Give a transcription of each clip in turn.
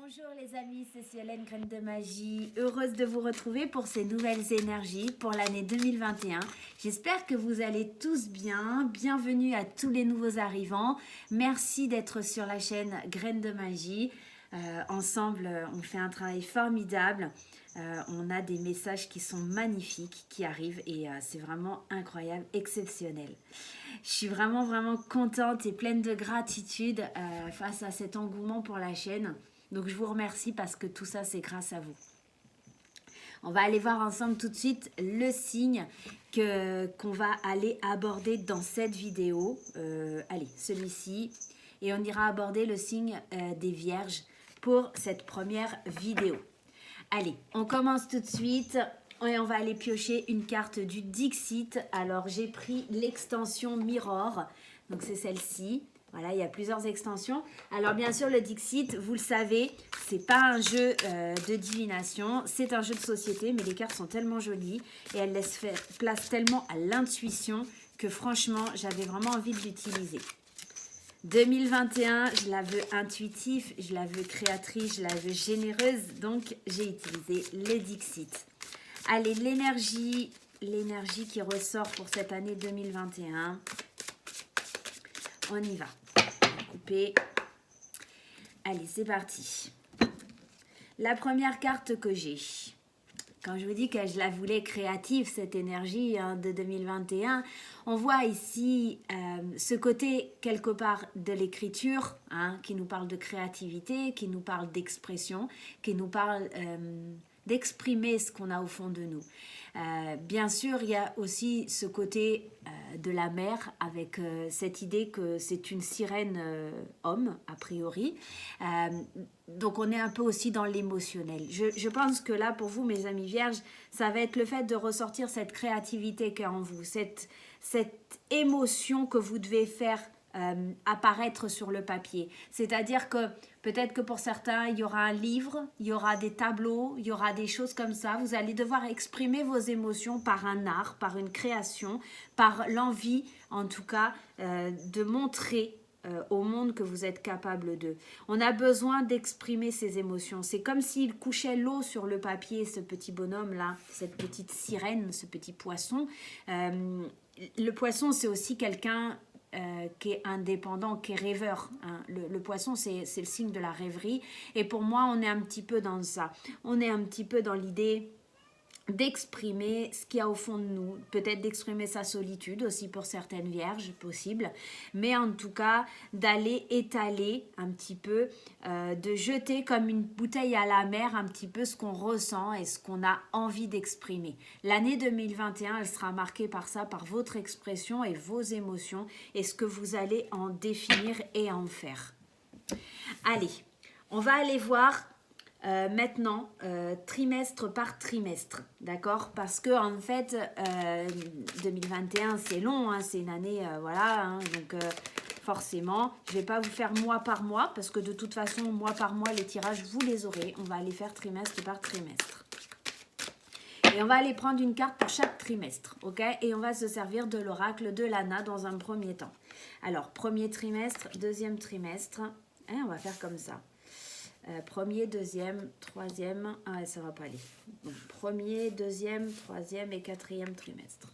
Bonjour les amis, c'est Cielène Graine de Magie, heureuse de vous retrouver pour ces nouvelles énergies pour l'année 2021. J'espère que vous allez tous bien, bienvenue à tous les nouveaux arrivants. Merci d'être sur la chaîne Graine de Magie. Ensemble, on fait un travail formidable. On a des messages qui sont magnifiques qui arrivent et c'est vraiment incroyable, exceptionnel. Je suis vraiment contente et pleine de gratitude face à cet engouement pour la chaîne. Donc je vous remercie parce que tout ça c'est grâce à vous. On va aller voir ensemble tout de suite le signe qu'on va aller aborder dans cette vidéo. Allez, celui-ci. Et on ira aborder le signe des Vierges pour cette première vidéo. Allez, on commence tout de suite et on va aller piocher une carte du Dixit. Alors j'ai pris l'extension Mirror, donc c'est celle-ci. Voilà, il y a plusieurs extensions. Alors bien sûr, le Dixit, vous le savez, c'est pas un jeu de divination, c'est un jeu de société, mais les cartes sont tellement jolies et elles laissent place tellement à l'intuition que franchement, j'avais vraiment envie de l'utiliser. 2021, je la veux intuitif, je la veux créatrice, je la veux généreuse, donc j'ai utilisé le Dixit. Allez, l'énergie qui ressort pour cette année 2021. On y va. Couper. Allez, c'est parti. La première carte que j'ai. Quand je vous dis que je la voulais créative, cette énergie de 2021, on voit ici ce côté quelque part de l'écriture, qui nous parle de créativité, qui nous parle d'expression, qui nous parle d'exprimer ce qu'on a au fond de nous. Bien sûr, il y a aussi ce côté de la mer avec cette idée que c'est une sirène homme, a priori. Donc, on est un peu aussi dans l'émotionnel. Je pense que là, pour vous, mes amis vierges, ça va être le fait de ressortir cette créativité qu'il y a en vous, cette émotion que vous devez faire apparaître sur le papier. C'est-à-dire que peut-être que pour certains, il y aura un livre, il y aura des tableaux, il y aura des choses comme ça. Vous allez devoir exprimer vos émotions par un art, par une création, par l'envie, en tout cas, de montrer au monde que vous êtes capable de. On a besoin d'exprimer ses émotions. C'est comme s'il couchait l'eau sur le papier, ce petit bonhomme-là, cette petite sirène, ce petit poisson. Le poisson, c'est aussi quelqu'un qui est indépendant, qui est rêveur. Le poisson, c'est le signe de la rêverie. Et pour moi, on est un petit peu dans ça. On est un petit peu dans l'idée d'exprimer ce qu'il y a au fond de nous, peut-être d'exprimer sa solitude aussi pour certaines vierges, possible, mais en tout cas d'aller étaler un petit peu, de jeter comme une bouteille à la mer un petit peu ce qu'on ressent et ce qu'on a envie d'exprimer. L'année 2021, elle sera marquée par ça, par votre expression et vos émotions et ce que vous allez en définir et en faire. Allez, on va aller voir maintenant, trimestre par trimestre, d'accord? Parce que en fait, 2021 c'est long, c'est une année, voilà, donc forcément, je vais pas vous faire mois par mois, parce que de toute façon, mois par mois, les tirages, vous les aurez. On va aller faire trimestre par trimestre. Et on va aller prendre une carte pour chaque trimestre, ok? Et on va se servir de l'oracle de Lana dans un premier temps. Alors, premier trimestre, deuxième trimestre, on va faire comme ça. Premier, deuxième, troisième, ça va pas aller. Bon, premier, deuxième, troisième et quatrième trimestre.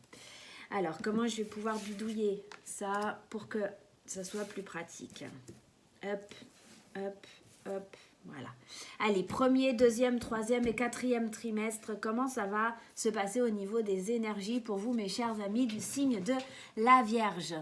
Alors, comment je vais pouvoir bidouiller ça pour que ça soit plus pratique? Hop, hop, hop, voilà. Allez, premier, deuxième, troisième et quatrième trimestre, comment ça va se passer au niveau des énergies pour vous, mes chers amis du signe de la Vierge?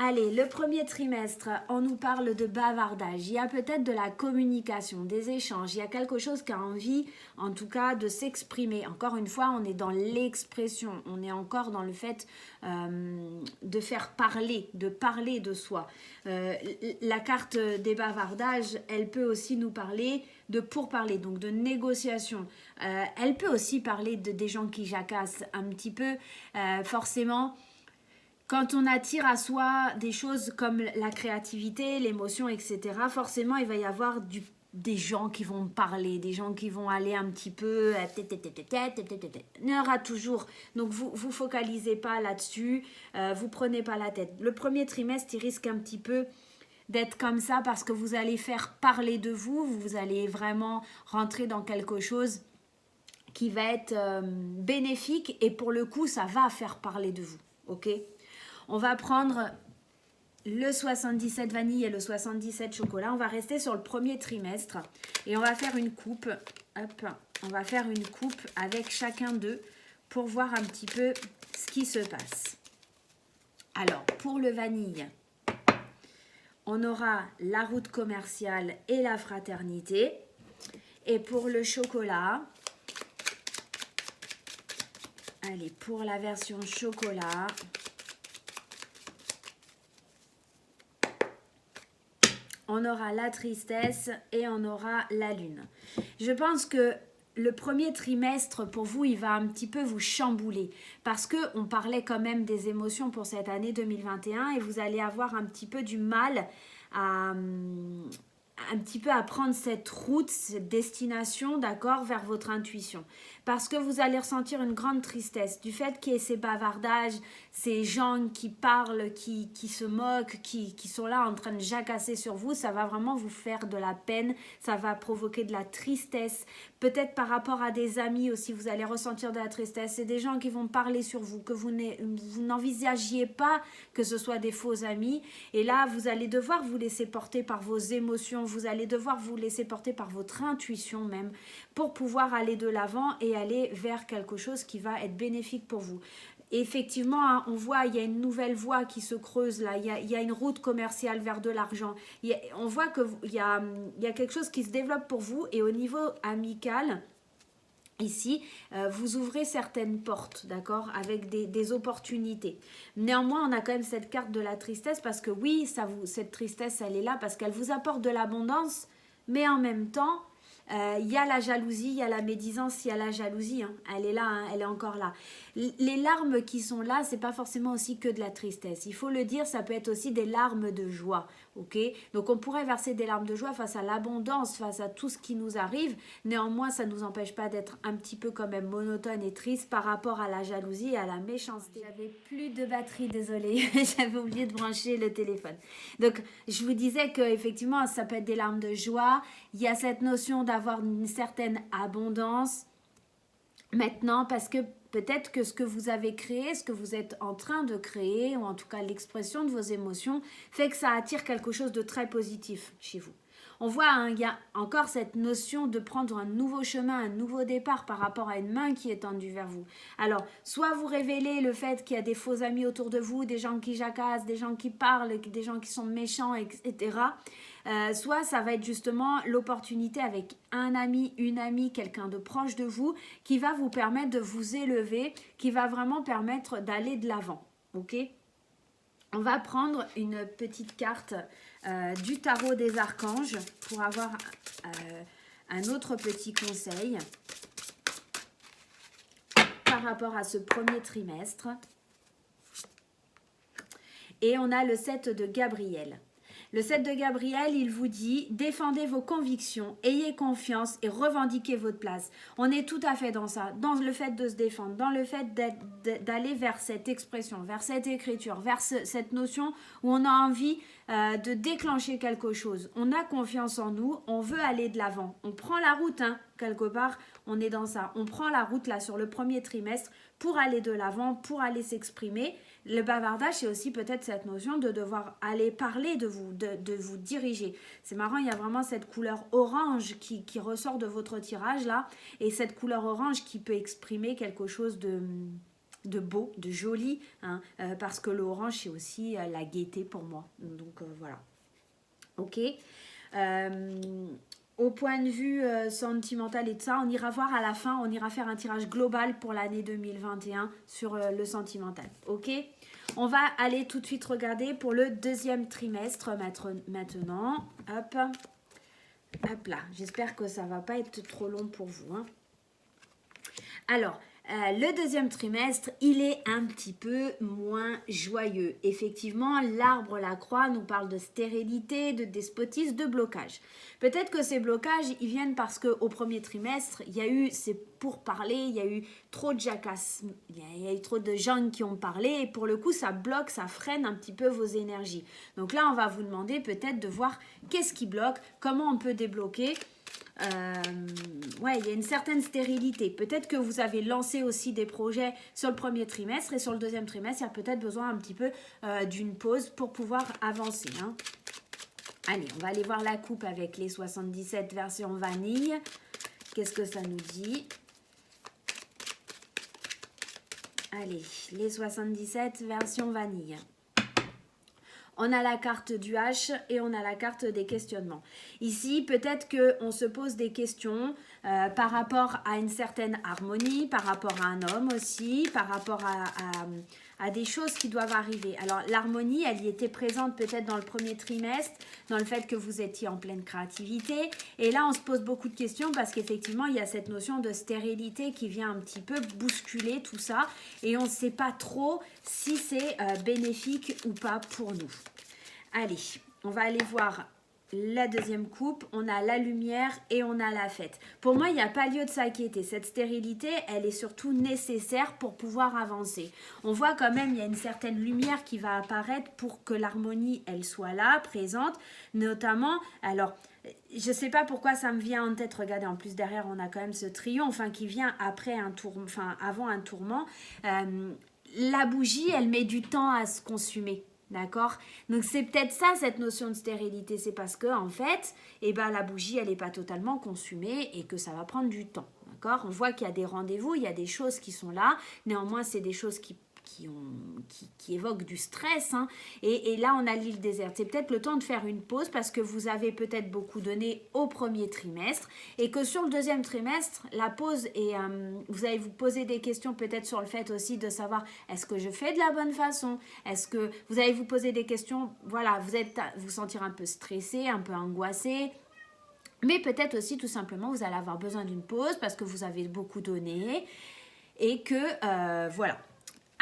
Allez, le premier trimestre, on nous parle de bavardage. Il y a peut-être de la communication, des échanges. Il y a quelque chose qui a envie, en tout cas, de s'exprimer. Encore une fois, on est dans l'expression. On est encore dans le fait de faire parler, de parler de soi. La carte des bavardages, elle peut aussi nous parler de pourparler, donc de négociation. Elle peut aussi parler des gens qui jacassent un petit peu, forcément. Quand on attire à soi des choses comme la créativité, l'émotion, etc., forcément, il va y avoir des gens qui vont parler, des gens qui vont aller un petit peu... Il y en aura toujours. Donc, vous focalisez pas là-dessus, vous prenez pas la tête. Le premier trimestre, il risque un petit peu d'être comme ça parce que vous allez faire parler de vous, vous allez vraiment rentrer dans quelque chose qui va être bénéfique et pour le coup, ça va faire parler de vous, ok? On va prendre le 77 vanille et le 77 chocolat. On va rester sur le premier trimestre et on va faire une coupe. Hop, on va faire une coupe avec chacun d'eux pour voir un petit peu ce qui se passe. Alors, pour le vanille, on aura la route commerciale et la fraternité. Et pour le chocolat, allez, pour la version chocolat, on aura la tristesse et on aura la lune. Je pense que le premier trimestre, pour vous, il va un petit peu vous chambouler parce qu'on parlait quand même des émotions pour cette année 2021 et vous allez avoir un petit peu du mal à prendre cette route, cette destination, d'accord, vers votre intuition. Parce que vous allez ressentir une grande tristesse du fait qu'il y ait ces bavardages, ces gens qui parlent, qui se moquent, qui sont là en train de jacasser sur vous. Ça va vraiment vous faire de la peine, ça va provoquer de la tristesse. Peut-être par rapport à des amis aussi, vous allez ressentir de la tristesse. C'est des gens qui vont parler sur vous, que vous n'envisagiez pas que ce soit des faux amis. Et là, vous allez devoir vous laisser porter par vos émotions, vous allez devoir vous laisser porter par votre intuition même pour pouvoir aller de l'avant et aller vers quelque chose qui va être bénéfique pour vous. Effectivement, hein, on voit, il y a une nouvelle voie qui se creuse là, il y a une route commerciale vers de l'argent. On voit qu'il y a quelque chose qui se développe pour vous et au niveau amical, ici, vous ouvrez certaines portes, d'accord, avec des opportunités. Néanmoins, on a quand même cette carte de la tristesse parce que oui, cette tristesse, elle est là parce qu'elle vous apporte de l'abondance, mais en même temps, il y a la jalousie, il y a la médisance, il y a la jalousie, hein. Elle est là, hein, elle est encore là. Les larmes qui sont là, c'est pas forcément aussi que de la tristesse. Il faut le dire, ça peut être aussi des larmes de joie, ok? Donc on pourrait verser des larmes de joie face à l'abondance, face à tout ce qui nous arrive. Néanmoins, ça ne nous empêche pas d'être un petit peu quand même monotone et triste par rapport à la jalousie et à la méchanceté. J'avais plus de batterie, désolée, j'avais oublié de brancher le téléphone. Donc je vous disais que effectivement, ça peut être des larmes de joie. Il y a cette notion d'avoir une certaine abondance maintenant parce que peut-être que ce que vous avez créé, ce que vous êtes en train de créer, ou en tout cas l'expression de vos émotions, fait que ça attire quelque chose de très positif chez vous. On voit, hein, il y a encore cette notion de prendre un nouveau chemin, un nouveau départ par rapport à une main qui est tendue vers vous. Alors, soit vous révélez le fait qu'il y a des faux amis autour de vous, des gens qui jacassent, des gens qui parlent, des gens qui sont méchants, etc. Soit ça va être justement l'opportunité avec un ami, une amie, quelqu'un de proche de vous qui va vous permettre de vous élever, qui va vraiment permettre d'aller de l'avant. Ok ? On va prendre une petite carte du tarot des archanges pour avoir un autre petit conseil par rapport à ce premier trimestre. Et on a le 7 de Gabriel. Le 7 de Gabriel, il vous dit « Défendez vos convictions, ayez confiance et revendiquez votre place ». On est tout à fait dans ça, dans le fait de se défendre, dans le fait d'aller vers cette expression, vers cette écriture, vers cette notion où on a envie de déclencher quelque chose. On a confiance en nous, on veut aller de l'avant. On prend la route, hein, quelque part, on est dans ça. On prend la route là sur le premier trimestre pour aller de l'avant, pour aller s'exprimer. Le bavardage, c'est aussi peut-être cette notion de devoir aller parler de vous, de vous diriger. C'est marrant, il y a vraiment cette couleur orange qui ressort de votre tirage là, et cette couleur orange qui peut exprimer quelque chose de beau, de joli, hein, parce que l'orange, c'est aussi la gaieté pour moi. Donc voilà. Ok. Au point de vue sentimental et de ça, on ira voir à la fin, on ira faire un tirage global pour l'année 2021 sur le sentimental. Ok ? On va aller tout de suite regarder pour le deuxième trimestre maintenant. Hop. Hop là. J'espère que ça ne va pas être trop long pour vous. Hein. Alors, Le deuxième trimestre, il est un petit peu moins joyeux. Effectivement, l'arbre, la croix nous parle de stérilité, de despotisme, de blocage. Peut-être que ces blocages, ils viennent parce qu'au premier trimestre, il y a eu ces pourparlers, il y a eu trop de jacasse, il y a eu trop de gens qui ont parlé et pour le coup, ça bloque, ça freine un petit peu vos énergies. Donc là, on va vous demander peut-être de voir qu'est-ce qui bloque, comment on peut débloquer. Ouais, il y a une certaine stérilité. Peut-être que vous avez lancé aussi des projets sur le premier trimestre et sur le deuxième trimestre, il y a peut-être besoin un petit peu d'une pause pour pouvoir avancer. Hein. Allez, on va aller voir la coupe avec les 77 version vanille. Qu'est-ce que ça nous dit? Allez, les 77 version vanille. On a la carte du H et on a la carte des questionnements. Ici, peut-être qu'on se pose des questions par rapport à une certaine harmonie, par rapport à un homme aussi, par rapport à des choses qui doivent arriver. Alors, l'harmonie, elle y était présente peut-être dans le premier trimestre, dans le fait que vous étiez en pleine créativité. Et là, on se pose beaucoup de questions parce qu'effectivement, il y a cette notion de stérilité qui vient un petit peu bousculer tout ça. Et on ne sait pas trop si c'est bénéfique ou pas pour nous. Allez, on va aller voir la deuxième coupe. On a la lumière et on a la fête. Pour moi, il n'y a pas lieu de s'inquiéter. Cette stérilité, elle est surtout nécessaire pour pouvoir avancer. On voit quand même, il y a une certaine lumière qui va apparaître pour que l'harmonie, elle soit là, présente. Notamment, alors, je ne sais pas pourquoi ça me vient en tête. Regardez, en plus derrière, on a quand même ce triomphe qui vient après un tourment, avant un tourment. La bougie, elle met du temps à se consumer. D'accord? Donc c'est peut-être ça cette notion de stérilité, c'est parce que en fait, la bougie elle n'est pas totalement consumée et que ça va prendre du temps. D'accord? On voit qu'il y a des rendez-vous, il y a des choses qui sont là, néanmoins c'est des choses qui évoquent du stress. Hein. Et là, on a l'île déserte. C'est peut-être le temps de faire une pause parce que vous avez peut-être beaucoup donné au premier trimestre et que sur le deuxième trimestre, la pause et vous allez vous poser des questions peut-être sur le fait aussi de savoir est-ce que je fais de la bonne façon? Est-ce que vous allez vous poser des questions? Voilà, vous sentir un peu stressé, un peu angoissé. Mais peut-être aussi tout simplement, vous allez avoir besoin d'une pause parce que vous avez beaucoup donné et que voilà.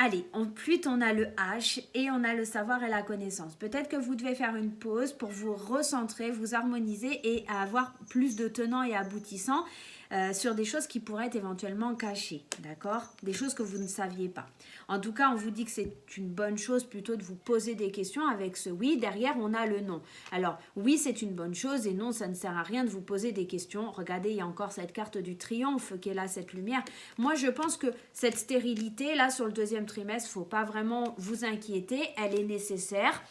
Allez, ensuite on a le H et on a le savoir et la connaissance. Peut-être que vous devez faire une pause pour vous recentrer, vous harmoniser et avoir plus de tenants et aboutissants sur des choses qui pourraient être éventuellement cachées, d'accord? Des choses que vous ne saviez pas. En tout cas, on vous dit que c'est une bonne chose plutôt de vous poser des questions avec ce oui. Derrière, on a le non. Alors, oui, c'est une bonne chose et non, ça ne sert à rien de vous poser des questions. Regardez, il y a encore cette carte du triomphe qui est là, cette lumière. Moi, je pense que cette stérilité, là, sur le deuxième trimestre, il ne faut pas vraiment vous inquiéter. Elle est nécessaire.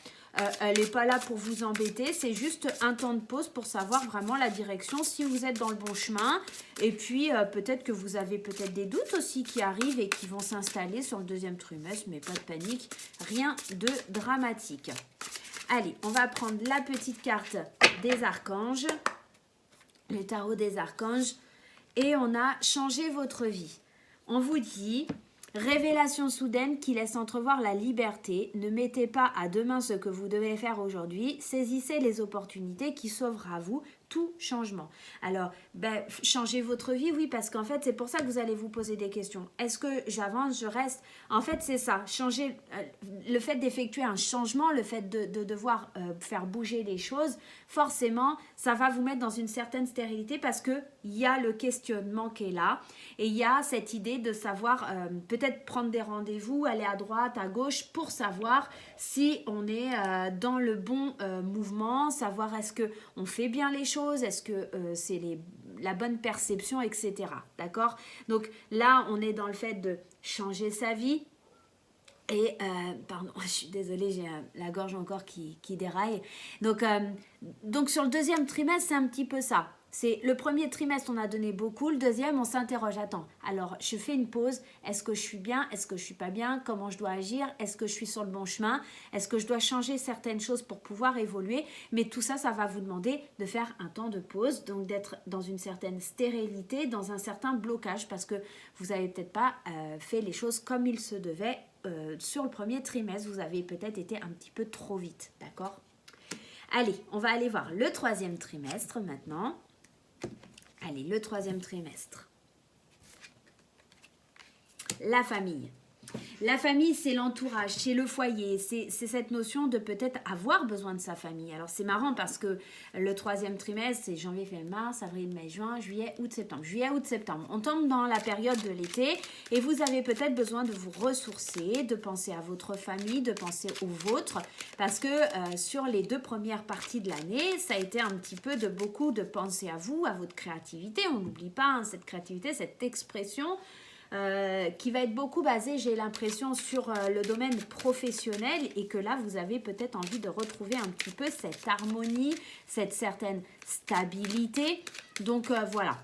Elle n'est pas là pour vous embêter, c'est juste un temps de pause pour savoir vraiment la direction, si vous êtes dans le bon chemin. Et puis, peut-être que vous avez peut-être des doutes aussi qui arrivent et qui vont s'installer sur le deuxième trimestre, mais pas de panique, rien de dramatique. Allez, on va prendre la petite carte des archanges, le tarot des archanges, et on a changé votre vie. On vous dit... Révélation soudaine qui laisse entrevoir la liberté. Ne mettez pas à demain ce que vous devez faire aujourd'hui. Saisissez les opportunités qui s'ouvrent à vous. Tout changement. Alors, changez votre vie, oui, parce qu'en fait, c'est pour ça que vous allez vous poser des questions. Est-ce que j'avance, je reste? En fait, c'est ça. Changer, le fait d'effectuer un changement, le fait de devoir faire bouger les choses, forcément, ça va vous mettre dans une certaine stérilité parce qu'il y a le questionnement qui est là et il y a cette idée de savoir peut-être prendre des rendez-vous, aller à droite, à gauche pour savoir si on est dans le bon mouvement, savoir est-ce qu'on fait bien les choses, est-ce que c'est la bonne perception, etc. D'accord? Donc là, on est dans le fait de changer sa vie. Et, pardon, je suis désolée, j'ai la gorge encore qui déraille. Donc sur le deuxième trimestre, c'est un petit peu ça. C'est le premier trimestre, on a donné beaucoup. Le deuxième, on s'interroge. Attends, alors je fais une pause. Est-ce que je suis bien? Est-ce que je ne suis pas bien? Comment je dois agir? Est-ce que je suis sur le bon chemin? Est-ce que je dois changer certaines choses pour pouvoir évoluer? Mais tout ça, ça va vous demander de faire un temps de pause, donc d'être dans une certaine stérilité, dans un certain blocage, parce que vous n'avez peut-être pas fait les choses comme il se devait sur le premier trimestre. Vous avez peut-être été un petit peu trop vite, d'accord? Allez, on va aller voir le troisième trimestre maintenant. Allez, le troisième trimestre. La famille. La famille, c'est l'entourage, c'est le foyer, c'est cette notion de peut-être avoir besoin de sa famille. Alors c'est marrant parce que le troisième trimestre, c'est janvier, février, mars, avril, mai, juin, juillet, août, septembre. Juillet, août, septembre. On tombe dans la période de l'été et vous avez peut-être besoin de vous ressourcer, de penser à votre famille, de penser au vôtre. Parce que sur les 2 premières parties de l'année, ça a été un petit peu de beaucoup de penser à vous, à votre créativité. On n'oublie pas hein, cette créativité, cette expression. Qui va être beaucoup basé, j'ai l'impression, sur le domaine professionnel et que là, vous avez peut-être envie de retrouver un petit peu cette harmonie, cette certaine stabilité. Donc, voilà.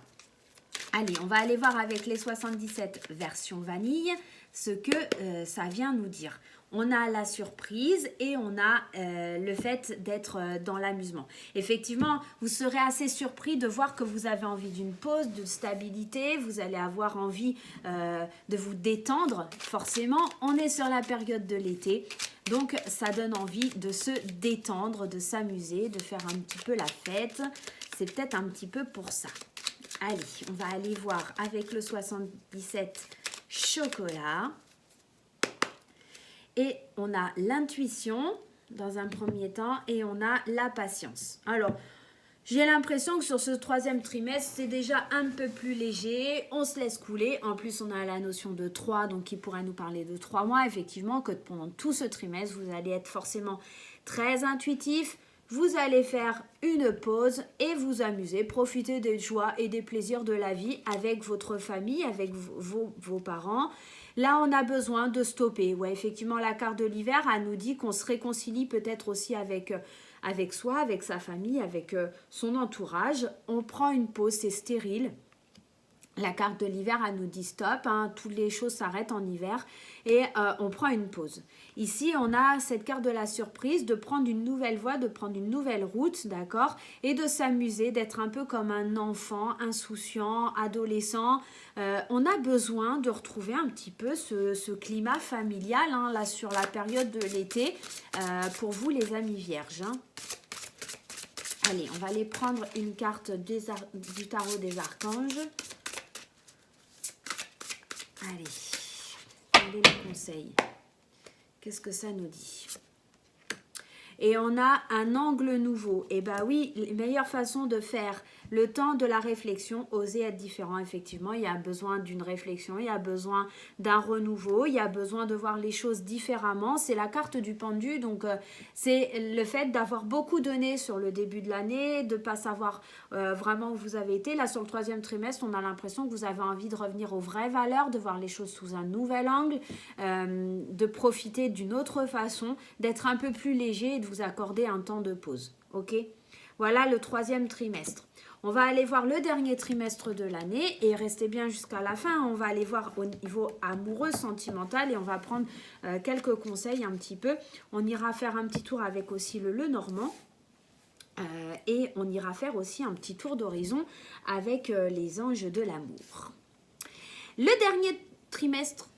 Allez, on va aller voir avec les 77 versions vanille ce que ça vient nous dire. On a la surprise et on a le fait d'être dans l'amusement. Effectivement, vous serez assez surpris de voir que vous avez envie d'une pause, de stabilité. Vous allez avoir envie de vous détendre. Forcément, on est sur la période de l'été. Donc, ça donne envie de se détendre, de s'amuser, de faire un petit peu la fête. C'est peut-être un petit peu pour ça. Allez, on va aller voir avec le 77 chocolat. Et on a l'intuition dans un premier temps et on a la patience. Alors, j'ai l'impression que sur ce troisième trimestre, c'est déjà un peu plus léger. On se laisse couler. En plus, on a la notion de 3, donc qui pourrait nous parler de 3 mois. Effectivement, que pendant tout ce trimestre, vous allez être forcément très intuitif. Vous allez faire une pause et vous amuser, profiter des joies et des plaisirs de la vie avec votre famille, avec vos parents. Là, on a besoin de stopper. Ouais, effectivement, la carte de l'hiver, elle nous dit qu'on se réconcilie peut-être aussi avec soi, avec sa famille, avec son entourage. On prend une pause, c'est stérile. La carte de l'hiver, elle nous dit stop, hein, toutes les choses s'arrêtent en hiver et on prend une pause. Ici, on a cette carte de la surprise, de prendre une nouvelle voie, de prendre une nouvelle route, d'accord, et de s'amuser, d'être un peu comme un enfant insouciant, adolescent. On a besoin de retrouver un petit peu ce climat familial, hein, là, sur la période de l'été, pour vous les amis vierges. Hein. Allez, on va aller prendre une carte du tarot des archanges. Allez, quel est le conseil? Qu'est-ce que ça nous dit? Et on a un angle nouveau. Et bien oui, les meilleures façons de faire le temps de la réflexion, oser être différent, effectivement. Il y a besoin d'une réflexion, il y a besoin d'un renouveau, il y a besoin de voir les choses différemment. C'est la carte du pendu, donc c'est le fait d'avoir beaucoup donné sur le début de l'année, de ne pas savoir vraiment où vous avez été. Là, sur le troisième trimestre, on a l'impression que vous avez envie de revenir aux vraies valeurs, de voir les choses sous un nouvel angle, de profiter d'une autre façon, d'être un peu plus léger et de vous accorder un temps de pause. Ok ? Voilà le troisième trimestre. On va aller voir le dernier trimestre de l'année et restez bien jusqu'à la fin. On va aller voir au niveau amoureux, sentimental et on va prendre quelques conseils un petit peu. On ira faire un petit tour avec aussi le Lenormand. Et on ira faire aussi un petit tour d'horizon avec les anges de l'amour. Le dernier trimestre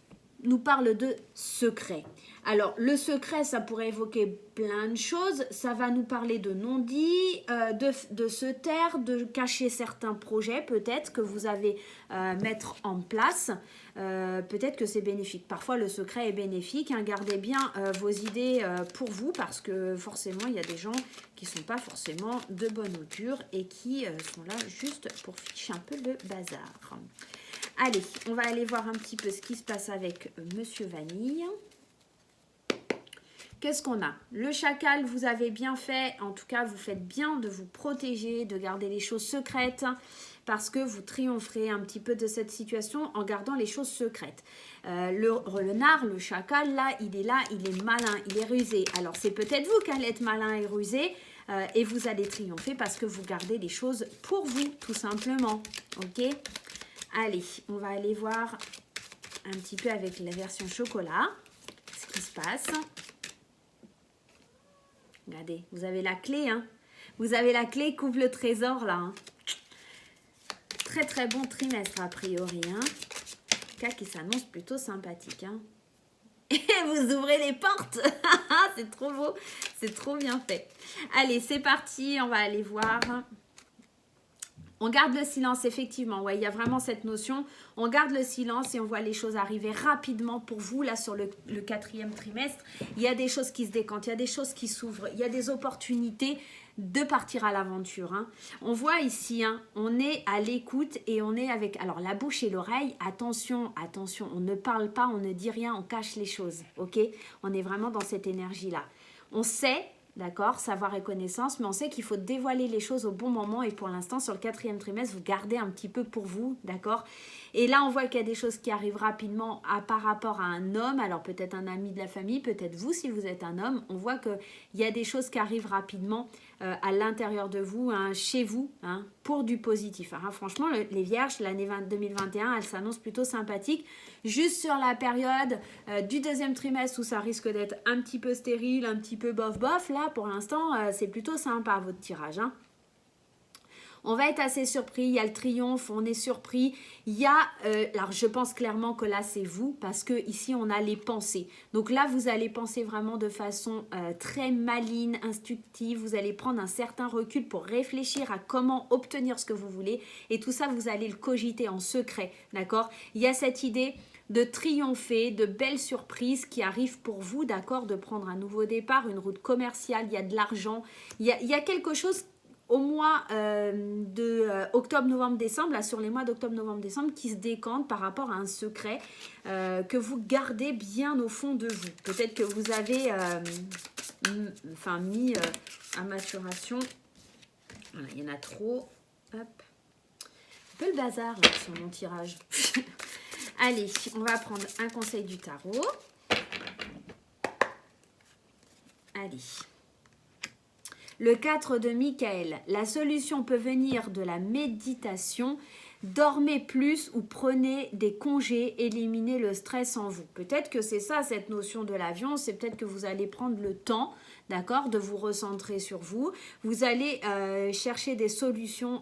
nous parle de secret. Alors, le secret, ça pourrait évoquer plein de choses. Ça va nous parler de non-dit, de se taire, de cacher certains projets, peut-être, que vous avez mettre en place. Peut-être que c'est bénéfique. Parfois, le secret est bénéfique. Hein. Gardez bien vos idées pour vous, parce que forcément, il y a des gens qui ne sont pas forcément de bonne augure et qui sont là juste pour ficher un peu le bazar. Allez, on va aller voir un petit peu ce qui se passe avec Monsieur Vanille. Qu'est-ce qu'on a? Le chacal, vous avez bien fait, en tout cas, vous faites bien de vous protéger, de garder les choses secrètes, parce que vous triompherez un petit peu de cette situation en gardant les choses secrètes. Le renard, le chacal, là, il est malin, il est rusé. Alors, c'est peut-être vous qui allez être malin et rusé, et vous allez triompher parce que vous gardez les choses pour vous, tout simplement. Ok? Allez, on va aller voir un petit peu avec la version chocolat, ce qui se passe. Regardez, vous avez la clé, hein. Vous avez la clé, couvre le trésor, là. Hein. Très, très bon trimestre, a priori, hein. Cas qui s'annonce plutôt sympathique, hein. Et vous ouvrez les portes. C'est trop beau, c'est trop bien fait. Allez, c'est parti, on va aller voir On garde le silence, effectivement. Ouais, il y a vraiment cette notion. On garde le silence et on voit les choses arriver rapidement pour vous, là, sur le 4e trimestre. Il y a des choses qui se décantent, il y a des choses qui s'ouvrent, il y a des opportunités de partir à l'aventure. Hein. On voit ici, hein, on est à l'écoute et on est avec... Alors, la bouche et l'oreille, attention, attention, on ne parle pas, on ne dit rien, on cache les choses, ok? On est vraiment dans cette énergie-là. On sait... D'accord, savoir et connaissance, mais on sait qu'il faut dévoiler les choses au bon moment et pour l'instant, sur le 4e trimestre, vous gardez un petit peu pour vous, d'accord? Et là, on voit qu'il y a des choses qui arrivent rapidement par rapport à un homme, alors peut-être un ami de la famille, peut-être vous si vous êtes un homme, on voit qu'il y a des choses qui arrivent rapidement à l'intérieur de vous, hein, chez vous, hein, pour du positif. Hein. Franchement, les Vierges, l'année 2021, elle s'annonce plutôt sympathique. Juste sur la période du 2e trimestre où ça risque d'être un petit peu stérile, un petit peu bof-bof, là, pour l'instant, c'est plutôt sympa votre tirage. Hein. On va être assez surpris, il y a le triomphe, on est surpris. Il y a, alors je pense clairement que là c'est vous, parce que ici on a les pensées. Donc là vous allez penser vraiment de façon très maligne, instructive. Vous allez prendre un certain recul pour réfléchir à comment obtenir ce que vous voulez. Et tout ça vous allez le cogiter en secret, d'accord? Il y a cette idée de triompher, de belles surprises qui arrivent pour vous, d'accord? De prendre un nouveau départ, une route commerciale, il y a de l'argent. Il y a quelque chose au mois de octobre, novembre, décembre, là sur les mois d'octobre, novembre, décembre, qui se décantent par rapport à un secret que vous gardez bien au fond de vous. Peut-être que vous avez mis à maturation. Voilà, il y en a trop. Hop. Un peu le bazar là, sur mon tirage. Allez, on va prendre un conseil du tarot. Allez. Le 4 de Michael, la solution peut venir de la méditation. Dormez plus ou prenez des congés, éliminez le stress en vous. Peut-être que c'est ça, cette notion de l'avion, c'est peut-être que vous allez prendre le temps, d'accord, de vous recentrer sur vous. Vous allez chercher des solutions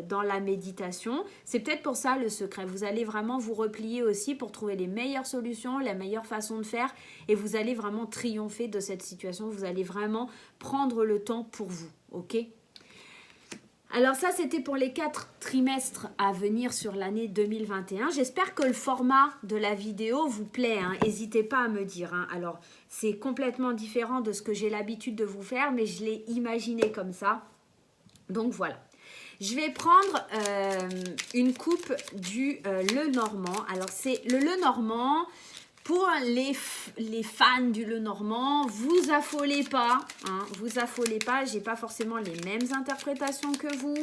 dans la méditation. C'est peut-être pour ça le secret. Vous allez vraiment vous replier aussi pour trouver les meilleures solutions, la meilleure façon de faire et vous allez vraiment triompher de cette situation. Vous allez vraiment prendre le temps pour vous, ok ? Alors ça, c'était pour les 4 trimestres à venir sur l'année 2021. J'espère que le format de la vidéo vous plaît. N'hésitez pas à me dire. Alors, c'est complètement différent de ce que j'ai l'habitude de vous faire, mais je l'ai imaginé comme ça. Donc voilà. Je vais prendre une coupe du Lenormand. Alors, c'est le Lenormand. Pour les fans du Lenormand, vous affolez pas, vous affolez pas, j'ai pas forcément les mêmes interprétations que vous,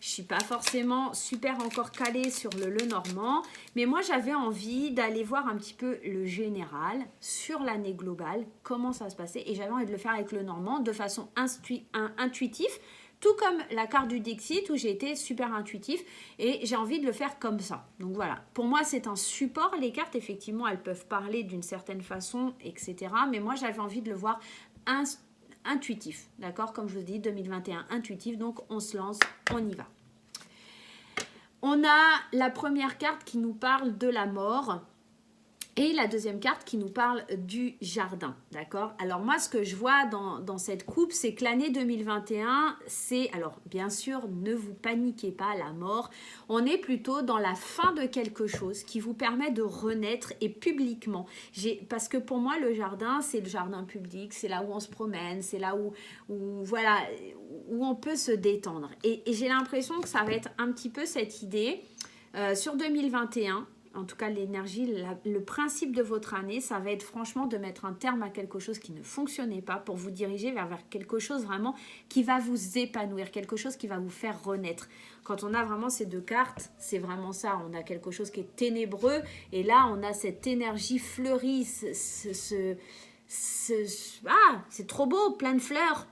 je suis pas forcément super encore calée sur le Lenormand, mais moi j'avais envie d'aller voir un petit peu le général sur l'année globale, comment ça se passait, et j'avais envie de le faire avec le Lenormand de façon intuitive, tout comme la carte du Dixit où j'ai été super intuitif et j'ai envie de le faire comme ça. Donc voilà, pour moi c'est un support, les cartes effectivement elles peuvent parler d'une certaine façon, etc. Mais moi j'avais envie de le voir intuitif, d'accord? Comme je vous dis, 2021 intuitif, donc on se lance, on y va. On a la première carte qui nous parle de la mort. Et la deuxième carte qui nous parle du jardin, d'accord? Alors moi, ce que je vois dans cette coupe, c'est que l'année 2021, c'est... Alors, bien sûr, ne vous paniquez pas, la mort. On est plutôt dans la fin de quelque chose qui vous permet de renaître et publiquement. Parce que pour moi, le jardin, c'est le jardin public, c'est là où on se promène, c'est là où voilà, où on peut se détendre. Et j'ai l'impression que ça va être un petit peu cette idée sur 2021. En tout cas, l'énergie, le principe de votre année, ça va être franchement de mettre un terme à quelque chose qui ne fonctionnait pas pour vous diriger vers quelque chose vraiment qui va vous épanouir, quelque chose qui va vous faire renaître. Quand on a vraiment ces deux cartes, c'est vraiment ça. On a quelque chose qui est ténébreux et là, on a cette énergie fleurie, c'est trop beau, plein de fleurs.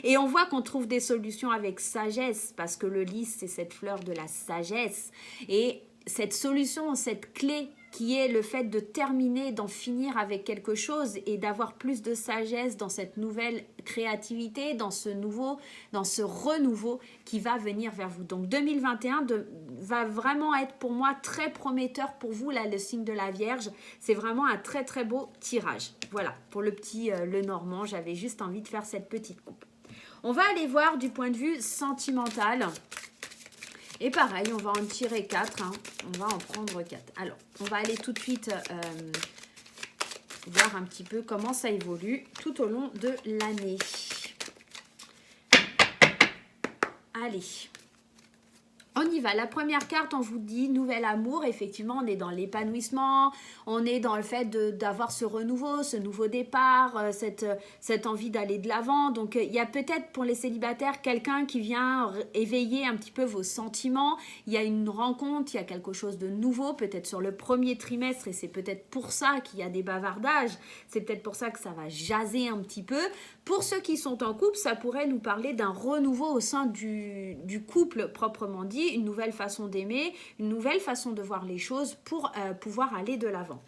Et on voit qu'on trouve des solutions avec sagesse parce que le lys, c'est cette fleur de la sagesse. Et cette solution, cette clé qui est le fait de terminer, d'en finir avec quelque chose et d'avoir plus de sagesse dans cette nouvelle créativité, dans ce renouveau qui va venir vers vous. Donc 2021 va vraiment être pour moi très prometteur pour vous, là, le signe de la Vierge. C'est vraiment un très très beau tirage. Voilà, pour le petit Lenormand, j'avais juste envie de faire cette petite coupe. On va aller voir du point de vue sentimental. Et pareil, on va en tirer 4. Hein. On va en prendre 4. Alors, on va aller tout de suite voir un petit peu comment ça évolue tout au long de l'année. Allez. On y va. La première carte, on vous dit nouvel amour. Effectivement, on est dans l'épanouissement. On est dans le fait d'avoir ce renouveau, ce nouveau départ, cette envie d'aller de l'avant. Donc, il y a peut-être pour les célibataires quelqu'un qui vient éveiller un petit peu vos sentiments. Il y a une rencontre, il y a quelque chose de nouveau, peut-être sur le premier trimestre. Et c'est peut-être pour ça qu'il y a des bavardages. C'est peut-être pour ça que ça va jaser un petit peu. Pour ceux qui sont en couple, ça pourrait nous parler d'un renouveau au sein du couple proprement dit. Une nouvelle façon d'aimer, une nouvelle façon de voir les choses pour pouvoir aller de l'avant.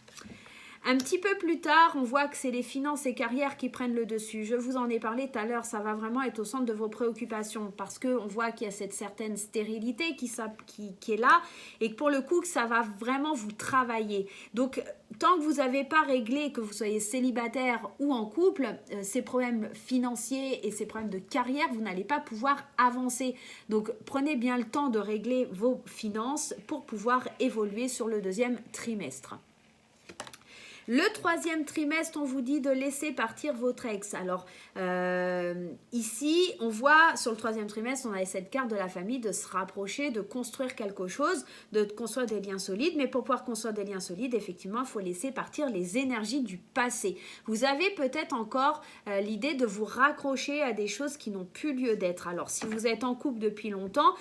Un petit peu plus tard, on voit que c'est les finances et carrières qui prennent le dessus. Je vous en ai parlé tout à l'heure, ça va vraiment être au centre de vos préoccupations parce qu'on voit qu'il y a cette certaine stérilité qui est là et que pour le coup, que ça va vraiment vous travailler. Donc, tant que vous n'avez pas réglé, que vous soyez célibataire ou en couple, ces problèmes financiers et ces problèmes de carrière, vous n'allez pas pouvoir avancer. Donc, prenez bien le temps de régler vos finances pour pouvoir évoluer sur le deuxième trimestre. Le troisième trimestre, on vous dit de laisser partir votre ex. Alors, ici, on voit sur le troisième trimestre, on a cette carte de la famille de se rapprocher, de construire quelque chose, de construire des liens solides. Mais pour pouvoir construire des liens solides, effectivement, il faut laisser partir les énergies du passé. Vous avez peut-être encore l'idée de vous raccrocher à des choses qui n'ont plus lieu d'être. Alors, si vous êtes en couple depuis longtemps,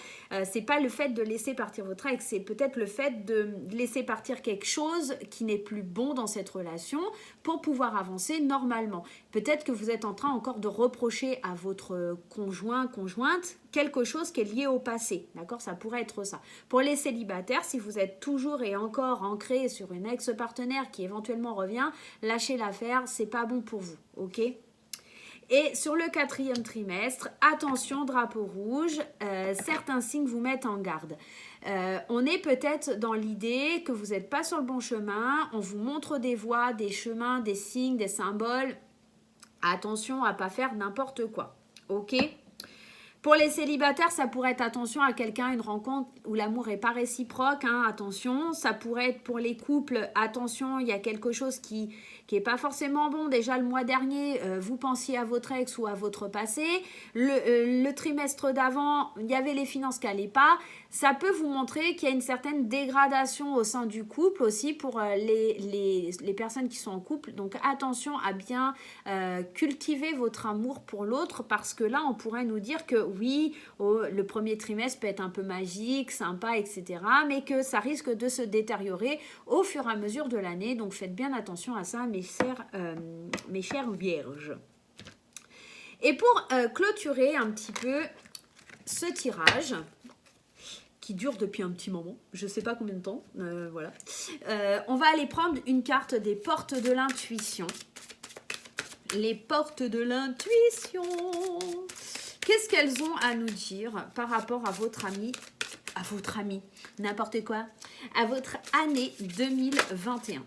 c'est pas le fait de laisser partir votre ex, c'est peut-être le fait de laisser partir quelque chose qui n'est plus bon dans cette relation pour pouvoir avancer normalement. Peut-être que vous êtes en train encore de reprocher à votre conjointe quelque chose qui est lié au passé, d'accord? Ça pourrait être ça. Pour les célibataires, si vous êtes toujours et encore ancré sur une ex-partenaire qui éventuellement revient, lâchez l'affaire, c'est pas bon pour vous, ok? Et sur le quatrième trimestre, attention, drapeau rouge, certains signes vous mettent en garde. On est peut-être dans l'idée que vous n'êtes pas sur le bon chemin, on vous montre des voies, des chemins, des signes, des symboles. Attention à ne pas faire n'importe quoi, ok ? Pour les célibataires, ça pourrait être attention à quelqu'un, une rencontre où l'amour n'est pas réciproque, hein, attention. Ça pourrait être pour les couples, attention, il y a quelque chose qui n'est pas forcément bon. Déjà, le mois dernier, vous pensiez à votre ex ou à votre passé. Le trimestre d'avant, il y avait les finances qui n'allaient pas. Ça peut vous montrer qu'il y a une certaine dégradation au sein du couple aussi pour les personnes qui sont en couple. Donc, attention à bien cultiver votre amour pour l'autre parce que là, on pourrait nous dire que oui, le premier trimestre peut être un peu magique, sympa, etc. Mais que ça risque de se détériorer au fur et à mesure de l'année. Donc, faites bien attention à ça, mes chères vierges. Et pour clôturer un petit peu ce tirage, qui dure depuis un petit moment, je ne sais pas combien de temps, voilà. On va aller prendre une carte des portes de l'intuition. Les portes de l'intuition. Qu'est-ce qu'elles ont à nous dire par rapport à votre ami, n'importe quoi, à votre année 2021.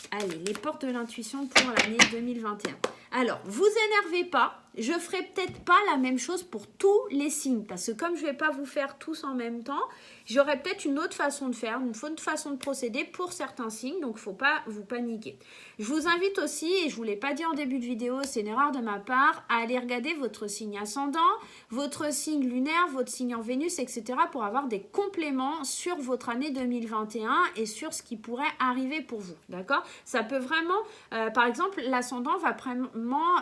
Allez, les portes de l'intuition pour l'année 2021. Alors, vous énervez pas, je ferai peut-être pas la même chose pour tous les signes, parce que comme je vais pas vous faire tous en même temps, j'aurai peut-être une autre façon de faire, une autre façon de procéder pour certains signes, donc il ne faut pas vous paniquer. Je vous invite aussi, et je ne vous l'ai pas dit en début de vidéo, c'est une erreur de ma part, à aller regarder votre signe ascendant, votre signe lunaire, votre signe en Vénus, etc. pour avoir des compléments sur votre année 2021 et sur ce qui pourrait arriver pour vous, d'accord? Ça peut vraiment, par exemple, l'ascendant va vraiment,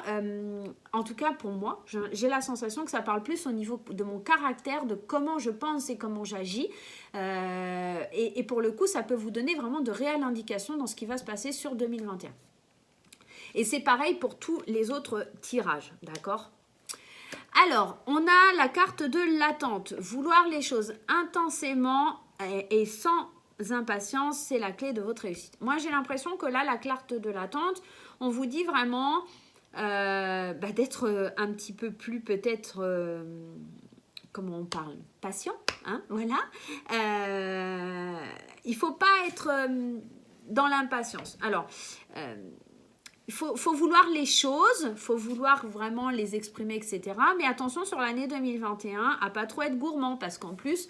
en tout cas pour moi, j'ai la sensation que ça parle plus au niveau de mon caractère, de comment je pense et comment j'agis. Et pour le coup, ça peut vous donner vraiment de réelles indications dans ce qui va se passer sur 2021. Et c'est pareil pour tous les autres tirages, d'accord ? Alors, on a la carte de l'attente. Vouloir les choses intensément et sans impatience, c'est la clé de votre réussite. Moi, j'ai l'impression que là, la carte de l'attente, on vous dit vraiment d'être un petit peu plus peut-être... comment on parle, patient, hein, voilà. Il ne faut pas être dans l'impatience. Alors, faut vouloir les choses, faut vouloir vraiment les exprimer, etc. Mais attention sur l'année 2021 à pas trop être gourmand parce qu'en plus,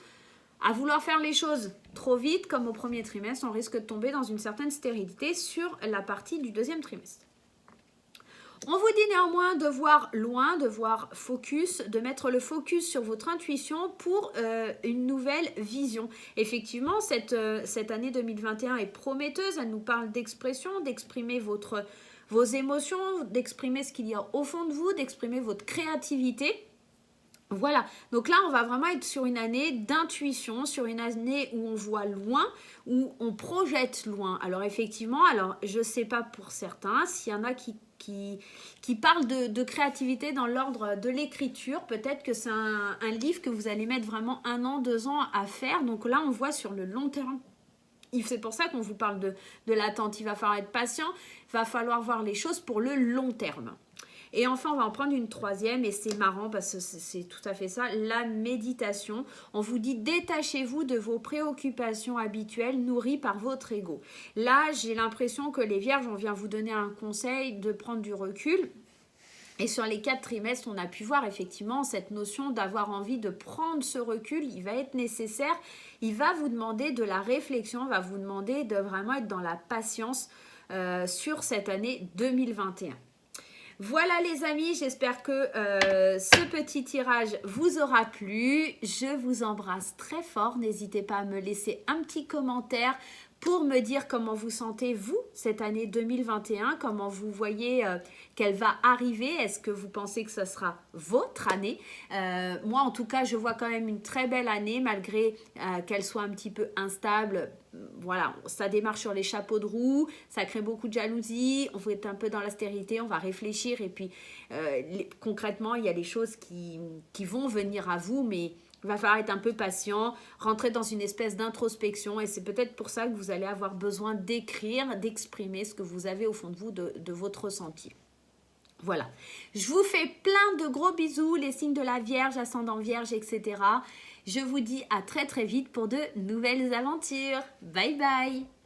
à vouloir faire les choses trop vite, comme au premier trimestre, on risque de tomber dans une certaine stérilité sur la partie du deuxième trimestre. On vous dit néanmoins de voir loin, de voir focus, de mettre le focus sur votre intuition pour une nouvelle vision. Effectivement, cette année 2021 est prometteuse, elle nous parle d'expression, d'exprimer vos émotions, d'exprimer ce qu'il y a au fond de vous, d'exprimer votre créativité. Voilà, donc là on va vraiment être sur une année d'intuition, sur une année où on voit loin, où on projette loin. Alors effectivement, je ne sais pas pour certains, s'il y en a qui parlent de créativité dans l'ordre de l'écriture, peut-être que c'est un livre que vous allez mettre vraiment 1 an, 2 ans à faire. Donc là on voit sur le long terme. C'est pour ça qu'on vous parle de l'attente. Il va falloir être patient, il va falloir voir les choses pour le long terme. Et enfin, on va en prendre une troisième et c'est marrant parce que c'est tout à fait ça, la méditation. On vous dit détachez-vous de vos préoccupations habituelles nourries par votre ego. Là, j'ai l'impression que les vierges, on vient vous donner un conseil de prendre du recul. Et sur les 4 trimestres, on a pu voir effectivement cette notion d'avoir envie de prendre ce recul. Il va être nécessaire. Il va vous demander de la réflexion, va vous demander de vraiment être dans la patience sur cette année 2021. Voilà les amis, j'espère que ce petit tirage vous aura plu. Je vous embrasse très fort. N'hésitez pas à me laisser un petit commentaire pour me dire comment vous sentez, vous, cette année 2021, comment vous voyez qu'elle va arriver. Est-ce que vous pensez que ce sera votre année? Moi, en tout cas, je vois quand même une très belle année, malgré qu'elle soit un petit peu instable. Voilà, ça démarre sur les chapeaux de roue, ça crée beaucoup de jalousie, on va être un peu dans la stérilité, on va réfléchir et puis concrètement, il y a des choses qui vont venir à vous, mais il va falloir être un peu patient, rentrer dans une espèce d'introspection et c'est peut-être pour ça que vous allez avoir besoin d'écrire, d'exprimer ce que vous avez au fond de vous, de votre ressenti. Voilà, je vous fais plein de gros bisous, les signes de la Vierge, ascendant Vierge, etc. Je vous dis à très très vite pour de nouvelles aventures. Bye bye!